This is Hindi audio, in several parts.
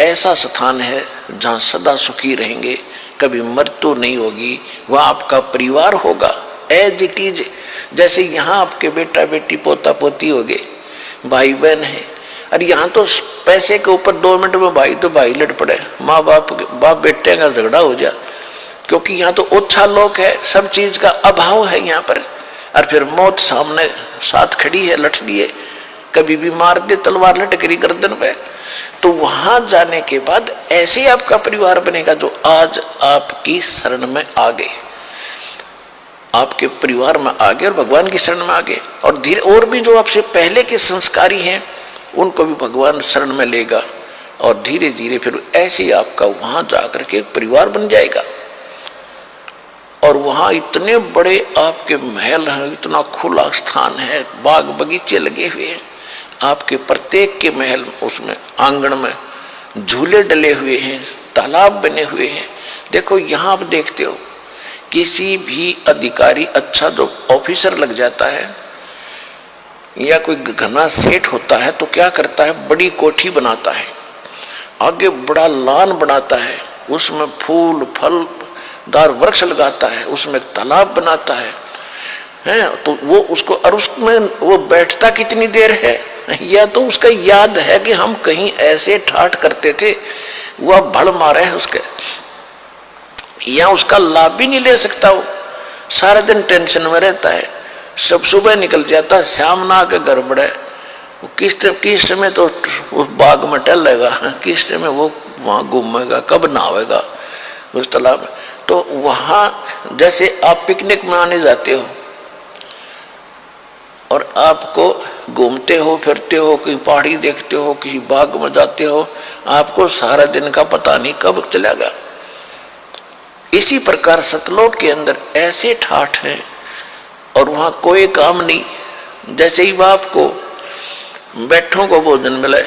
ऐसा स्थान है जहाँ सदा सुखी रहेंगे, कभी मृत्यु नहीं होगी, वह आपका परिवार होगा एज इट इज। जैसे यहाँ आपके बेटा बेटी पोता पोती हो गए, भाई बहन है, अरे यहाँ तो पैसे के ऊपर 2 मिनट में भाई तो भाई लड़ पड़े, माँ बाप बेटे का झगड़ा हो जाए, क्योंकि यहाँ तो ओछा लोग है, सब चीज का अभाव है यहाँ पर। और फिर मौत सामने साथ खड़ी है, लट दिए, कभी भी मार दे तलवार लटकरी गर्दन पे। तो वहां जाने के बाद ऐसे आपका परिवार बनेगा जो आज आपकी शरण में आ गए, आपके परिवार में आ गए और भगवान की शरण में आ गए। और धीरे और भी जो आपसे पहले के संस्कारी हैं उनको भी भगवान शरण में लेगा, और धीरे धीरे फिर ऐसे आपका वहां जाकर के परिवार बन जाएगा। और वहां इतने बड़े आपके महल हैं, इतना खुला स्थान है, बाग बगीचे लगे हुए हैं, आपके प्रत्येक के महल उसमें आंगन में झूले डले हुए हैं, तालाब बने हुए हैं। देखो यहाँ आप देखते हो किसी भी अधिकारी अच्छा जो ऑफिसर लग जाता है या कोई घना सेठ होता है तो क्या करता है, बड़ी कोठी बनाता है, आगे बड़ा लान बनाता है, उसमें फूल फल दार वृक्ष लगाता है, उसमें तालाब बनाता है, तो वो उसको, और उसमें वो बैठता कितनी देर है, या तो उसका याद है कि हम कहीं ऐसे ठाठ करते थे, वह भड़ मारे है उसके, या उसका लाभ भी नहीं ले सकता, वो सारा दिन टेंशन में रहता है, सब सुबह निकल जाता, शाम ना आके घर बढ़े, किस समय तो उस बाग में टहलेगा, किस समय वो वहां घूमेगा, कब नहावेगा उस तालाब में। तो वहां जैसे आप पिकनिक मनाने जाते हो और आपको घूमते हो फिरते हो, कहीं पहाड़ी देखते हो, किसी बाग में जाते हो, आपको सारा दिन का पता नहीं कब चलेगा। इसी प्रकार सतलोक के अंदर ऐसे ठाठ हैं और वहां कोई काम नहीं। जैसे ही बाप को बैठों को भोजन मिले,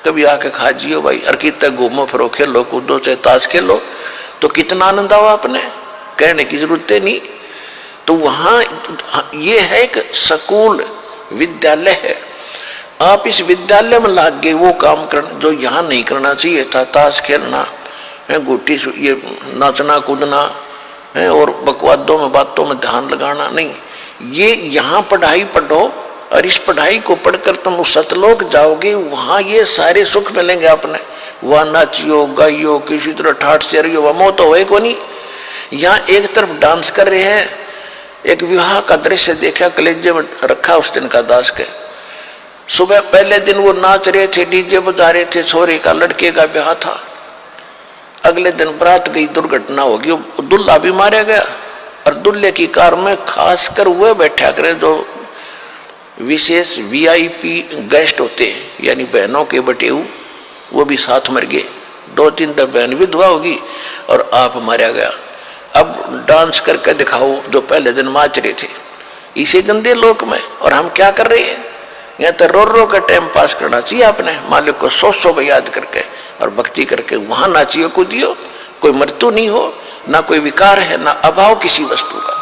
कभी आके खा जियो भाई, और कितना घूमो फिरो, खेलो कूदो, चाहे ताश खेलो, तो कितना आनंद आओ, आपने कहने की जरूरत नहीं। तो वहां ये है एक स्कूल विद्यालय है, आप इस विद्यालय में लाग गए वो काम करना जो यहाँ नहीं करना चाहिए था, ताश खेलना है, गुट्टी ये नाचना कूदना है, और बकवादों में बातों में ध्यान लगाना नहीं। ये यहाँ पढ़ाई पढ़ो और इस पढ़ाई को पढ़कर तुम उस सतलोक जाओगे, वहां ये सारे सुख मिलेंगे आपने। वह नाचियो गाइयो, किसी तरह ठाठ से रहियो, वह मौत हो को नहीं। यहाँ एक तरफ डांस कर रहे हैं, एक विवाह का दृश्य देखा, कलेजे में रखा उस दिन का दास के। सुबह पहले दिन वो नाच रहे थे, डीजे बजा रहे थे, छोरे का लड़के का ब्याह था। अगले दिन बारात गई, दुर्घटना होगी, दुल्हा भी मारा गया, और दुल्हे की कार में खासकर वह बैठा करे जो विशेष वीआईपी गेस्ट होते हैं, यानी बहनों के बटेऊ, वो भी साथ मर गए। 2-3 बहन विधवा होगी और आप मारा गया। अब डांस करके दिखाओ जो पहले दिन नाच रहे थे इसी गंदे लोक में, और हम क्या कर रहे हैं? यहाँ तो रो का टाइम पास करना चाहिए आपने, मालिक को 100 याद करके और भक्ति करके वहां नाचियो कूदियो, कोई मृत्यु नहीं हो, ना कोई विकार है, ना अभाव किसी वस्तु का।